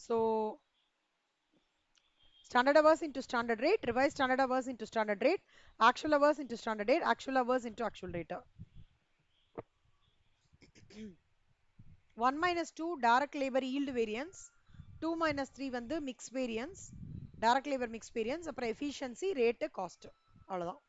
So standard hours into standard rate, revised standard hours into standard rate, actual hours into standard rate, actual hours into actual rate. 1 minus 2 direct labor yield variance, 2 minus 3 வந்து mix variance, direct labor mix variance, அப்புறம் efficiency, rate, cost. அவ்வளவுதான்.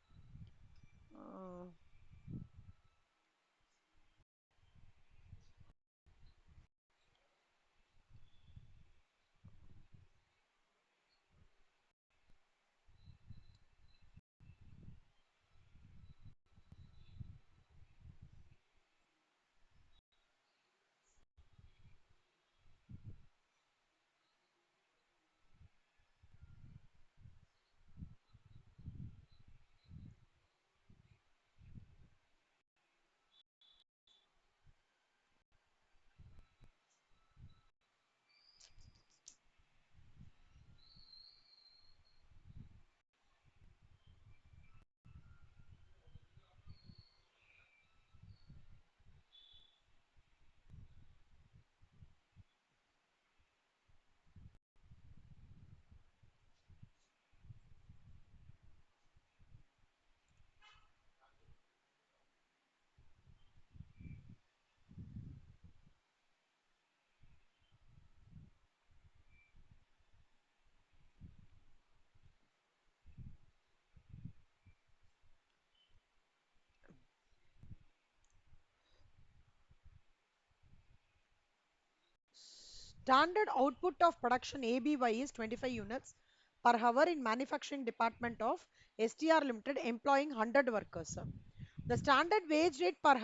Standard output of production ABY is 25 units per hour in manufacturing department of STR Limited employing 100 workers. The standard wage rate per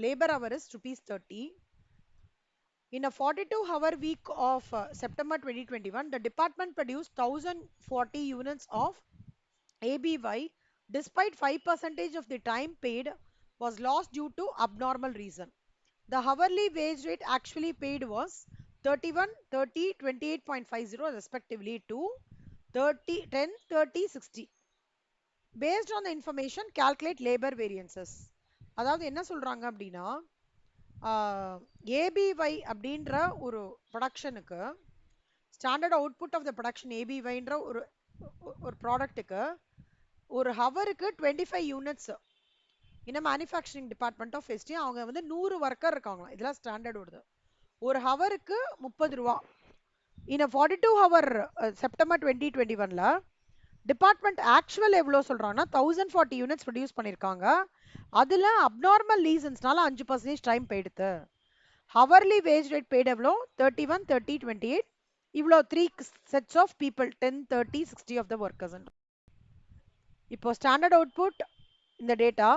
labor hour is rupees 30. In a 42-hour week of September 2021, the department produced 1040 units of ABY despite 5% of the time paid was lost due to abnormal reason. The hourly wage rate actually paid was 31, 30, 28.50 respectively to 30, 10, 30, 60. Based on the information, calculate labor variances. அதாவது என்ன சொல்றாங்க அப்படின்னா ABY அப்படின்ற ஒரு ப்ரொடக்ஷனுக்கு standard output of the production ABYன்ற ஒரு ப்ராடக்ட்டுக்கு ஒரு ஹவருக்கு 25 யூனிட்ஸ் இன்னும் மேனுஃபேக்சரிங் டிபார்ட்மெண்ட் ஆஃப் எஸ்டி அவங்க வந்து 100 ஒர்க்கர் இருக்காங்களாம். இதெல்லாம் ஸ்டாண்டர்ட் வருது. ஒரு ஹவருக்கு 30 ரூபா. இன் 42 ஹவர் செப்டம்பர் 2021ல டிபார்ட்மெண்ட் ஆக்சுவல் எவ்வளோ சொல்றாங்கன்னா 1040 யூனிட்ஸ் ப்ரொடியூஸ் பண்ணியிருக்காங்க. அதுல அப்நார்மல் ரீசன்ஸ்னால 5% டைம் போயிடுது. ஹவர்லி வேஜ் ரேட் பெய்ட் எவ்வளோ 31, 30, 28. இவ்வளோ 3 sets of people 10, 30, 60 of the workers. இப்போ ஸ்டாண்டர்ட் அவுட்புட் இந்த டேட்டா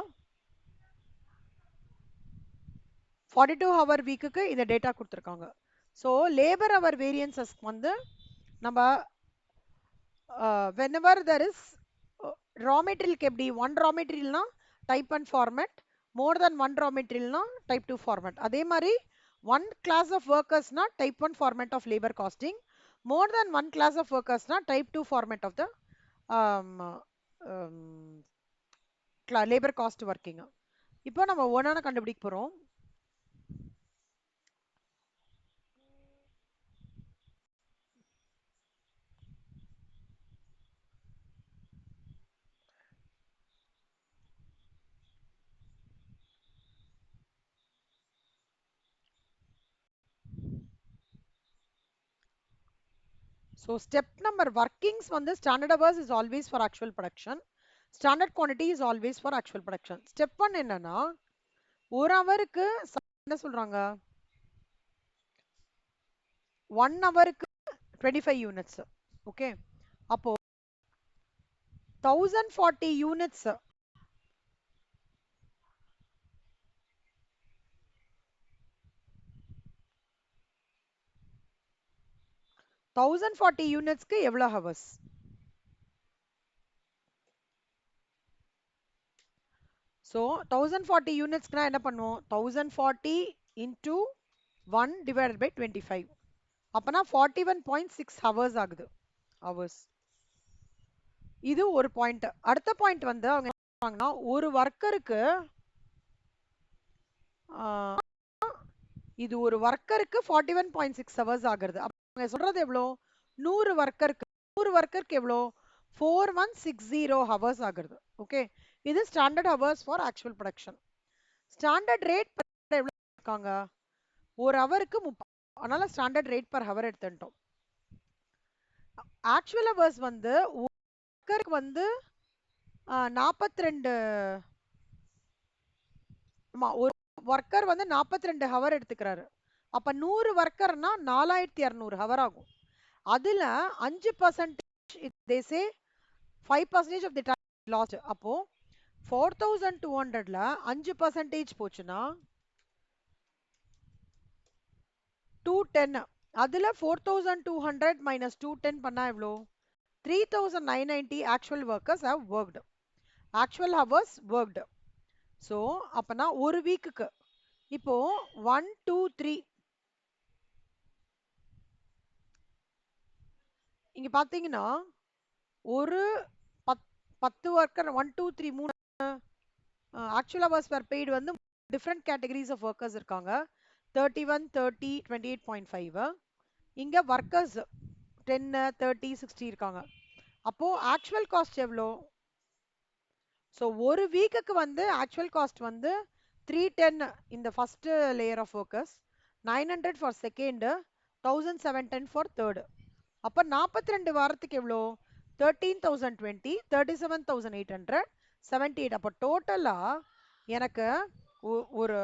42-hour வீக்குக்கு இந்த டேட்டா கொடுத்துருக்காங்க. ஸோ லேபர் அவர் வேரியன்சஸ் வந்து நம்ம whenever there is raw material எப்படி 1 raw materialனா type 1 format, more than 1 raw materialனா type 2 format. அதே மாதிரி 1 class of workersனா type 1 format of labor costing, more than 1 class of workersனா type 2 format of the labor cost working. இப்போ நம்ம ஒன்னான கண்டுபிடிக்க போறோம். So step number workings on the standard hours is always for actual production. Standard quantity is always for actual production. Step 1 என்னன்னா ஒரு ஹவருக்கு என்ன சொல்றாங்க 1 ஹவருக்கு 25 யூனிட்ஸ். ஓகே, அப்போ 1040 யூனிட்ஸ் 1040 யூனிட்ஸ்க்கு எவ்வளவு ஹவர்ஸ்? ஸோ 1040 யூனிட்ஸ்க்குனா என்ன பண்ணுவோம் 1040 into 1 divided by 25. அப்பனா 41.6 ஹவர்ஸ் ஆகுது. ஹவர்ஸ். இது ஒரு பாயிண்ட். அடுத்த பாயிண்ட் வந்து அவங்க என்ன சொல்றாங்கன்னா ஒரு ஒர்க்கருக்கு இது ஒரு ஒர்க்கருக்கு 41.6 ஹவர்ஸ் ஆகுது. சொல்றது எவ்வளோ 100 ஒர்க்கருக்கு எவ்வளோ 4160 ஹவர்ஸ் ஆகுது. ஓகே, இது standard hours for actual production. Standard rate எவ்வளோ இருக்காங்க, ஒரு ஹவருக்கு 30. அதனால ஸ்டாண்டர்ட் ரேட் பர் ஹவர் எடுத்துட்டோம். ஆக்சுவல் ஹவர்ஸ் வந்து ஒர்க்கருக்கு வந்து 42. ஆமா, ஒரு ஒர்க்கர் வந்து 42 ஹவர் எடுத்துக்கிறாரு. அப்ப 100 ஒர்க்கர்னா 4200 ஹவர் ஆகும். அதுல 5% they say 5% of the time lost. அப்போ 4200ல 5% போச்சுன்னா 210. அதுல 4200 minus 210 பண்ணா எவ்வளோ 3990 actual workers have worked. actual hours worked. So அப்பனா ஒரு வீக்குக்கு இப்போ 1 2 3 இங்க பாத்தீங்கன்னா ஒரு 10 worker 1 2 3 3 actual hours per paid வந்து டிஃப்ரெண்ட் கேட்டகரிஸ் ஆஃப் ஒர்க்கர்ஸ் இருக்காங்க. 31 30 28.5. இங்க ஒர்க்கர்ஸ் 10 30 60 இருக்காங்க. அப்போ ஆக்சுவல் காஸ்ட் எவ்வளோ, ஸோ ஒரு வீக்குக்கு வந்து ஆக்சுவல் காஸ்ட் வந்து 310 இந்த first layer of workers, 900 for second, 1710 for third. அப்போ 42 வாரத்துக்கு எவ்வளோ 13020 37800 78. அப்போ டோட்டலா எனக்கு ஒரு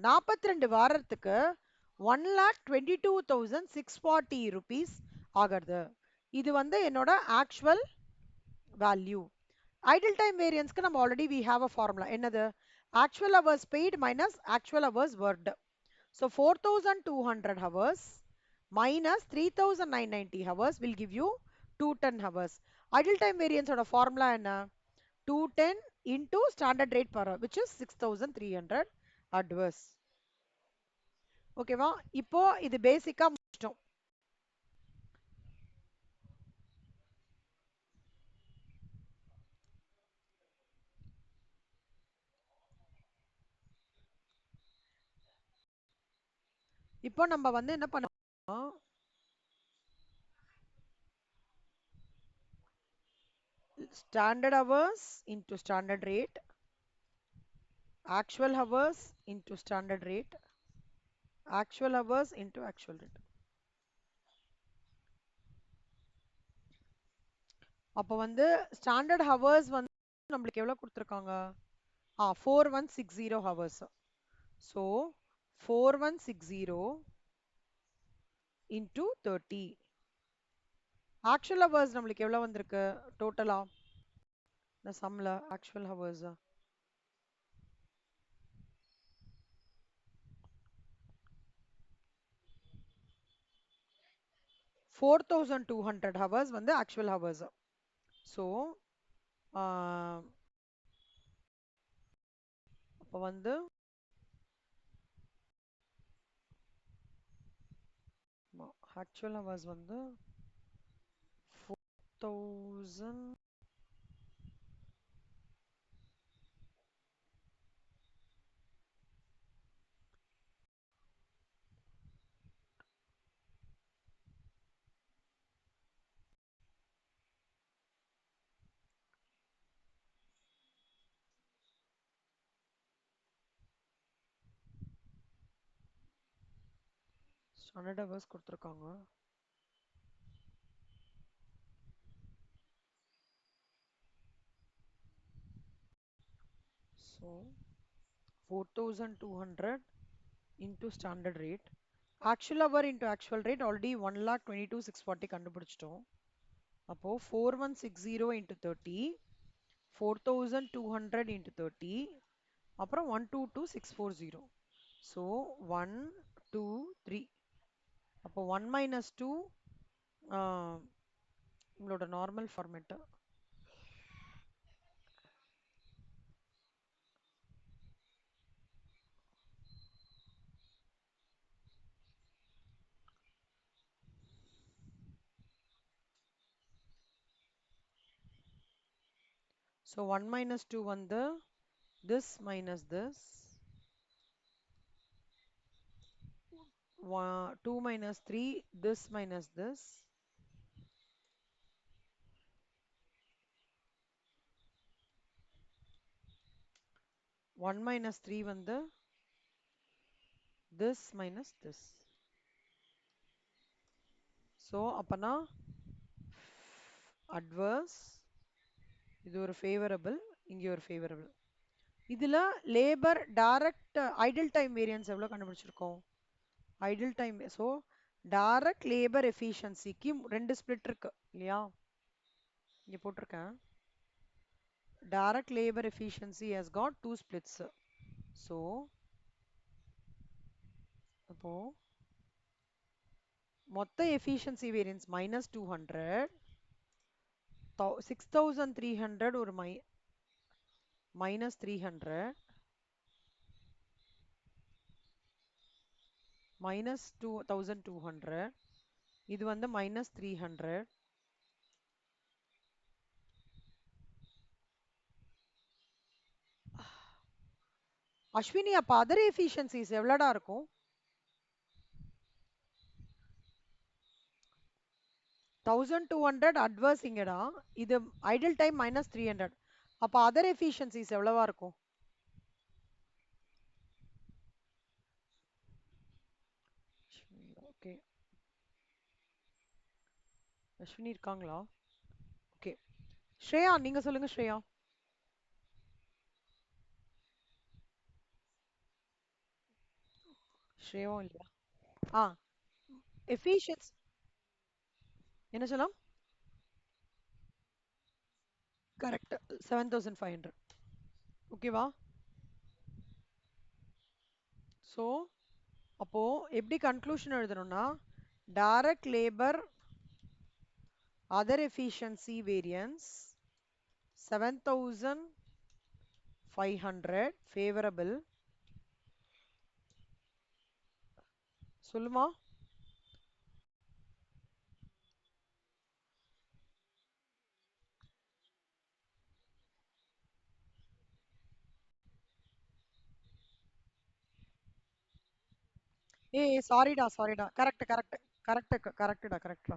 42 வாரத்துக்கு 1,22,640 rupees ஆகிறது. இது வந்து என்னோட ஆக்சுவல் வேல்யூ. ஐடில் டைம் வேரியன்ஸ்க்கு நம்ம already we have a formula. என்னது, actual hours paid minus actual hours worked. So 4200 hours minus 3990 hours will give you 210 hours. Idle time variance ஓட formula என்ன, 210 into standard rate per hour, which is 6300 adverse. ஓகேவா, இப்போ இது பேசிக்கா முடிச்சிட்டோம். இப்போ நம்ம வந்து என்ன பண்ணோம், standard hours into standard rate, actual hours into standard rate, actual hours into actual rate. அப்போ வந்து ஸ்டாண்டர்ட் ஹவர்ஸ் வந்து நம்மளுக்கு எவ்வளவு கொடுத்துருக்காங்க, 4160 hours. So 4160 into 30. Actual hours நம்மளுக்கு எவ்வளவு வந்திருக்கு டோட்டலா, இந்த சம்ல ஆக்சுவல் ஹவர்ஸ் 4200 ஹவர்ஸ் வந்து ஆக்சுவல் ஹவர்ஸ். ஸோ அப்போ வந்து ஆக்சுவல் ஹவர்ஸ் வந்து 4000 ஸ்டாண்டர்ட் ஹவர்ஸ் கொடுத்துருக்காங்க. So 4200 into standard rate, actual hour into actual rate already 1,22,640 கண்டுபிடிச்சிட்டோம். அப்போ 4160 into 30, 4200 into 30, அப்புறம் 122,640. ஸோ 1 2 3. அப்போ 1 minus 2 உங்களோட நார்மல் ஃபார்மேட்டு. So 1 minus 2 வந்து this minus this 2 minus 3, this minus this. 1 minus 3 வந்து this minus this. So அப்பனா adverse, இது ஒரு favorable, இங்க ஒரு favorable. இதுல labor direct idle time variance எவ்வளவு கண்டுபிடிச்சிருக்கோம்? Idle time. So direct labor efficiencyக்கு ரெண்டு split இருக்கு இல்லையா? இங்க போட்டிருக்கேன். Direct labor efficiency has got two splits. So அப்போ மொத்த efficiency variance minus 200, 6300 ஒரு minus 300, minus 2200, இது வந்து minus 300. அஸ்வினி அப்ப அதர் எஃபிஷியன்சிஸ் எவ்வளோடா இருக்கும்? 1200 அட்வர்ஸ் இங்கடா, இது ஐடில் டைம் மைனஸ் 300. அப்ப அதர் எஃபிஷியன்சிஸ் எவ்வளவா இருக்கும்? ஓகே, அஸ்வினி இருக்காங்களா? ஓகே, ஸ்ரேயா நீங்க சொல்லுங்க ஸ்ரேயா. ஸ்ரேயாவும் இல்லையா? ஆ, எஃபிஷியன்ஸ் என்ன சொல்லலாம்? கரெக்ட், 7500. ஓகேவா? ஸோ அப்போ எப்படி கன்க்ளூஷன் எழுதணும்னா, direct labour other efficiency variance 7500 favourable. சொல்லுமா? ஏய் சாரிடா சாரிடா, கரெக்ட் கரெக்ட் கரெக்ட் கரெக்டா கரெக்டா.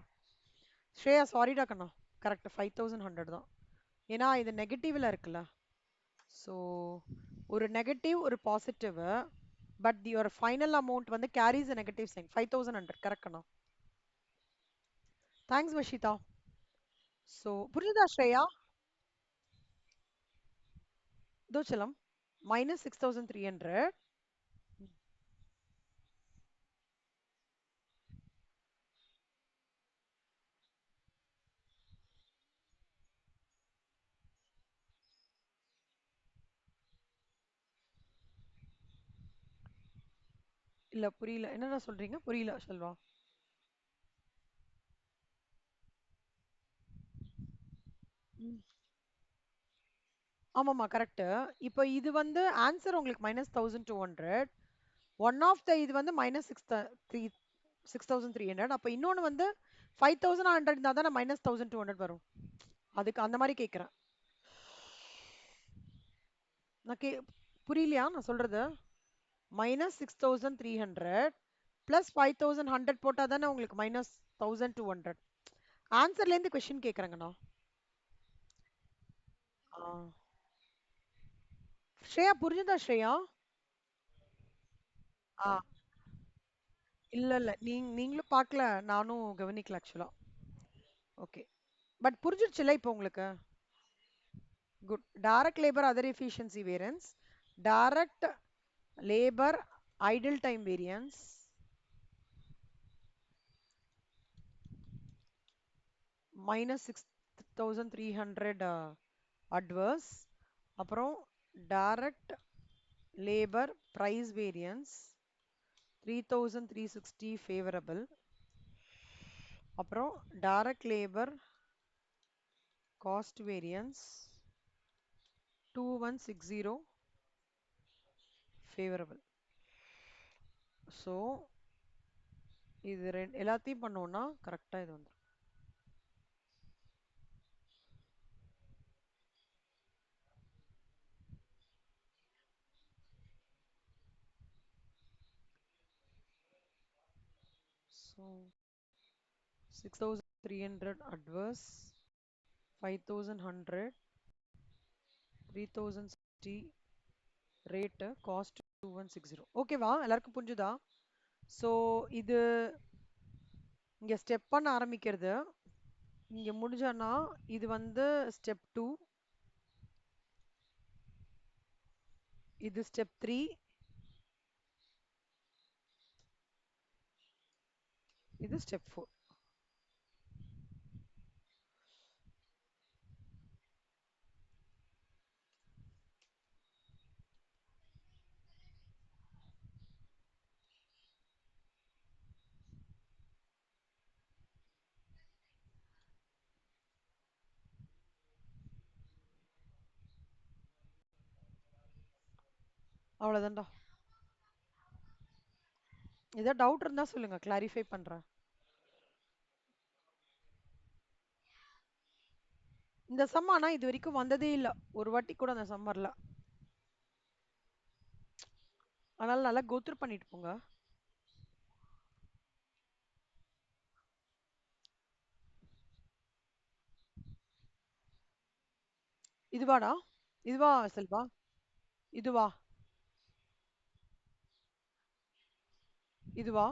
ஸ்ரேயா சாரிடா கண்ணா, கரெக்ட் 5100 தான். ஏன்னா இது நெகட்டிவ்ல இருக்குல்ல. ஸோ ஒரு நெகட்டிவ் ஒரு positive, but your final amount வந்து carries a negative sign. 5100 correct கண்ணா. தேங்க்ஸ் வஷிதா. ஸோ புரியுதா ஸ்ரேயா? தோச்சலம் மைனஸ் 6300. இல்ல புரியல, என்னடா சொல்றீங்க? புரியல செல்வா. ம். ஆமாமா கரெக்ட். இப்போ இது வந்து ஆன்சர் உங்களுக்கு மைனஸ் 1200. ஒன் ஆஃப் த இது வந்து மைனஸ் 6300. அப்போ இன்னொன்று வந்து 5100 இருந்தால் தான் மைனஸ் 1200 வரும். அதுக்கு அந்த மாதிரி கேட்குறேன் நான். புரியலையா நான் சொல்றது? மைனஸ் 6300 பிளஸ் 5100 போட்டால் தானே உங்களுக்கு மைனஸ் 1200. ஆன்சர்லேருந்து கொஸ்டின் கேட்குறேங்கண்ணா. ஆ, ஸ்ரேயா புரிஞ்சுதா ஸ்ரேயா? ஆ, இல்ல இல்ல நீங்களும் பார்க்கல, நானும் கவனிக்கல ஆக்சுவலா. ஓகே, பட் புரிஞ்சிருச்சுல இப்போ உங்களுக்கு? Good. Direct labour other efficiency variance, direct labour idle time variance minus 6300 adverse. அப்புறம் direct labour price variance 3360 favourable. அப்புறம் direct labour cost variance 2160 favourable. So இது எல்லாத்தையும் பண்ணோம்னா கரெக்டாக இது வந்துடும். So 6,300 adverse, 5,100, 3,060 rate, cost 2160. ஓகேவா எல்லாருக்கும் புரிஞ்சுதா? ஸோ இது இங்க ஸ்டெப் பண்ண ஆரம்பிக்கிறது இங்க முடிஞ்சனா இது வந்து ஸ்டெப் 2, இது ஸ்டெப் 3, இது ஸ்டெப் 4. அவ்வளவுதான்டா. ஏதாவது டவுட் இருந்தா சொல்லுங்க, கிளாரிஃபை பண்றேன். இந்த சம் ஆனா இது வரைக்கும் வந்ததே இல்ல, ஒரு வாட்டி கூட அந்த சம் வரல. அதனால நல்லா கோத்ரூ பண்ணிட்டு போங்க. இதுவாடா? இதுவா செல்வா? இதுவா? இதுவா?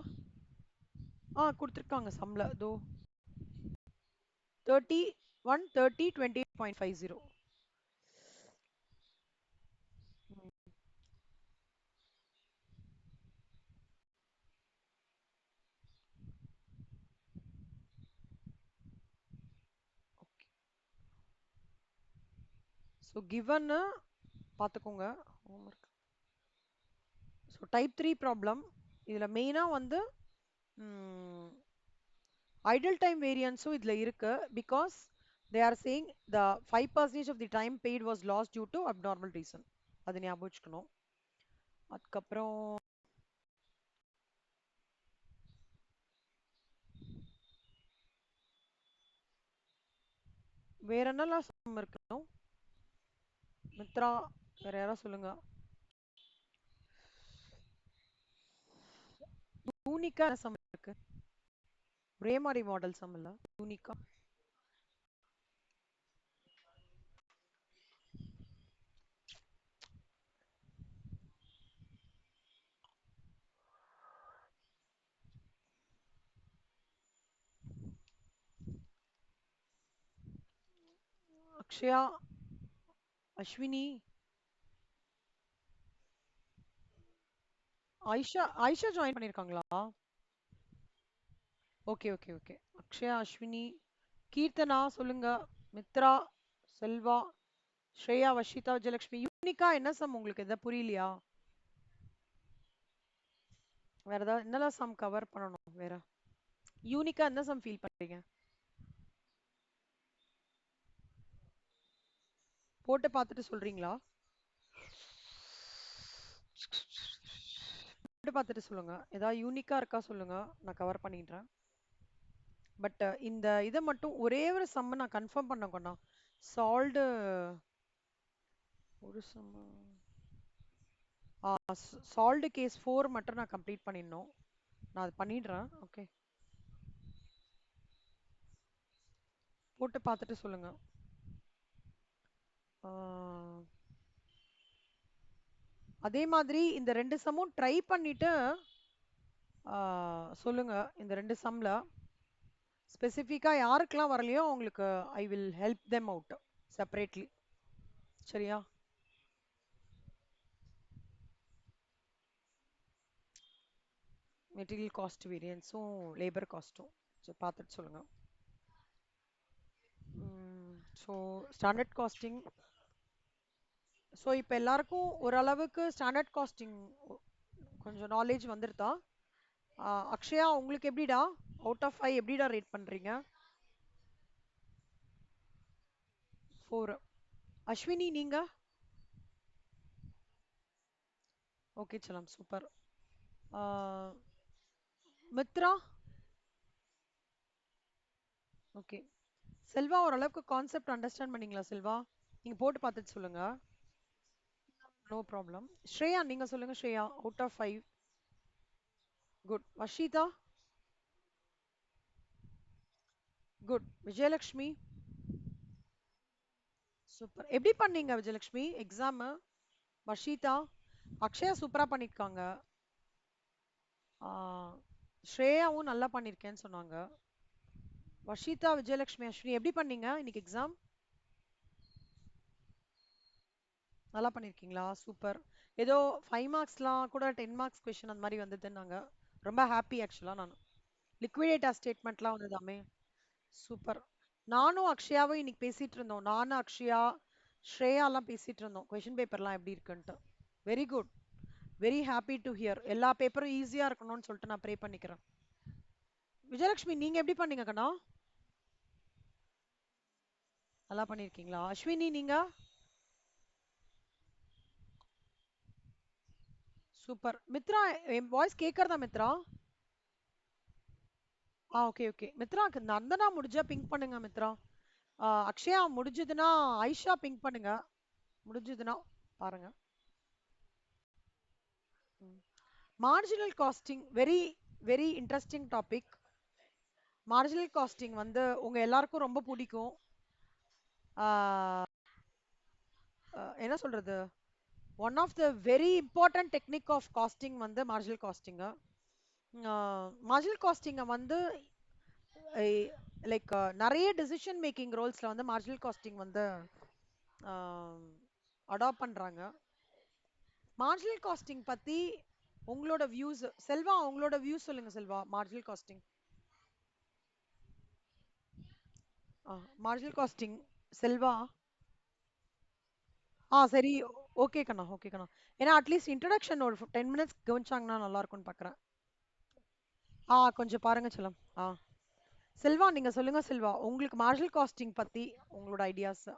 கொடுத்துருக்காங்க சம்ல தோ 31 30 28.50. ஸோ கிவன் பார்த்துக்கோங்க ஹோம்ஒர்க். So type 3 problem. இதில் மெயினாக வந்து ஐடல் டைம் வேரியன்ஸும் இதில் இருக்கு. Because they are saying the 5% of the time paid was loss due to abnormal reason. அது ஞாபகம் வச்சுக்கணும். அதுக்கப்புறம் வேற என்னெல்லாம் சம் இருக்கணும்? மித்ரா வேற யாராவது சொல்லுங்க. யூனிக்கா என்ன சம் இருக்கு? ஒரே மாதிரி மாடல் சம் இல்ல, யூனிக்கா. அக்ஷயா, அஸ்வினி, ஆயிஷா. ஆயிஷா ஜாயின் பண்ணிருக்காங்களா? Okay okay okay. Akshaya, Ashwini, Keerthana சொல்லுங்க, மித்ரா, செல்வா, ஸ்ரேயா, வஷிதா, விஜயலட்சுமி. யூனிக்கா என்ன சம் உங்களுக்கு எதாவது புரியலையா? வேற ஏதாவது என்னெல்லாம் சம் கவர் பண்ணணும் வேற? யூனிக்கா என்ன சம் ஃபீல் பண்றீங்க? போட்டு பார்த்துட்டு சொல்றீங்களா? போட்டு பார்த்துட்டு சொல்லுங்க, ஏதாவது யூனிக்கா இருக்கா சொல்லுங்க, நான் கவர் பண்ணிடுறேன். பட் இந்த இதை மட்டும் ஒரே ஒரு சம் நான் கன்ஃபார்ம் பண்ண சால்வ்டு. ஒரு சம் சால்வ்டு கேஸ் 4 மட்டும் நான் கம்ப்ளீட் பண்ணிடணும். நான் அது பண்ணிடுறேன். ஓகே, போட்டு பார்த்துட்டு சொல்லுங்க. அதே மாதிரி இந்த ரெண்டு சம்மும் ட்ரை பண்ணிட்டு சொல்லுங்க. இந்த ரெண்டு சம்ல ஸ்பெசிஃபிக்கா யாருக்கெல்லாம் வரலையோ அவங்களுக்கு I will help them out separately. சரியா? மெட்டீரியல் காஸ்ட் வேரியன்ஸும் லேபர் காஸ்ட்டும் சரி பார்த்துட்டு சொல்லுங்க. So standard costing. ஸோ இப்போ எல்லாருக்கும் ஓரளவுக்கு ஸ்டாண்டர்ட் காஸ்டிங் கொஞ்சம் நாலேஜ் வந்துருதா? அக்ஷயா உங்களுக்கு எப்படிடா? அவுட் ஆஃப் 5 எப்படிடா ரேட் பண்றீங்க? 4. அஸ்வினி நீங்க? ஓகே சலாம், சூப்பர். மித்ரா? ஓகே. செல்வா ஓரளவுக்கு கான்செப்ட் அண்டர்ஸ்டாண்ட் பண்ணீங்களா செல்வா? நீங்க போட்டு பார்த்துட்டு சொல்லுங்க. No problem. ஸ்ரேயா நீங்க சொல்லுங்க. Shreya out of 5. Good. Vashitha? Good. Vijayalakshmi. Super. எப்படி பண்ணீங்க விஜயலக்ஷ்மி எக்ஸாம்? வர்ஷிதா. அக்ஷயா சூப்பரா பண்ணிருக்காங்க. ஆ, ஸ்ரேயாவும் நல்லா பண்ணிருக்கேன்னு சொன்னாங்க. வர்ஷிதா, விஜயலக்ஷ்மி, அஸ்வினி எப்படி பண்ணீங்க இன்னைக்கு எக்ஸாம்? நல்லா பண்ணிருக்கீங்களா? சூப்பர். ஏதோ 5 மார்க்ஸ்லாம் கூட 10 மார்க்ஸ் கொஸ்டின் அந்த மாதிரி வந்ததுன்னாங்க. ரொம்ப ஹாப்பி ஆக்சுவலா நான். லிக்விடேட்டா ஸ்டேட்மெண்ட்லாம் வந்ததாமே. சூப்பர். நானும் அக்ஷயாவும் இன்னைக்கு பேசிட்டு இருந்தோம். நானும் அக்ஷயா, ஸ்ரேயாலாம் பேசிட்டு இருந்தோம். கொஸ்டின் பேப்பர்லாம் எப்படி இருக்குன்ட்டு. Very good. Very happy to hear. எல்லா பேப்பரும் ஈஸியா இருக்கணும்னு சொல்லிட்டு நான் ப்ரே பண்ணிக்கிறேன். விஜயலட்சுமி நீங்க எப்படி பண்ணீங்க கண்ணா? நல்லா பண்ணிருக்கீங்களா? அஸ்வினி நீங்க? சூப்பர். மித்ரா, என் வாய்ஸ் கேக்குறதா மித்ரா? Okay okay. மித்ராக்கு நந்தனா முடிஞ்சா பிங்க் பண்ணுங்க மித்ரா. அக்ஷயா முடிஞ்சதுன்னா ஐஷா பிங்க் பண்ணுங்க. முடிஞ்சதுன்னா பாருங்க. Marginal costing very very interesting topic. Marginal costing வந்து உங்க எல்லாருக்கும் ரொம்ப பிடிக்கும். ஆஹ் என்ன சொல்றது, one of the very important technique of costing வந்து மார்ஜினல் காஸ்டிங். மார்ஜினல் காஸ்டிங்கை வந்து லைக் நிறைய டெசிஷன் மேக்கிங் ரோல்ஸ்ல வந்து மார்ஜினல் காஸ்டிங் வந்து அடாப்ட் பண்றாங்க. மார்ஜினல் காஸ்டிங் பத்தி உங்களோட வியூஸ் செல்வா, உங்களோட வியூஸ் சொல்லுங்க Selva. Marginal costing. Marginal costing Selva. சரி. ஓகே கண்ணா, ஓகே கண்ணா. ஏன்னா அட்லீஸ்ட் இன்ட்ரடக்ஷன் ஒரு 10 மினிட்ஸ் கவனிச்சாங்கன்னா நல்லா இருக்கும்னு பாக்குறேன். கொஞ்சம் பாருங்க செல்லம். செல்வா நீங்க சொல்லுங்க செல்வா, உங்களுக்கு மார்ஜினல் காஸ்டிங் பத்தி உங்களோட ஐடியாஸ்.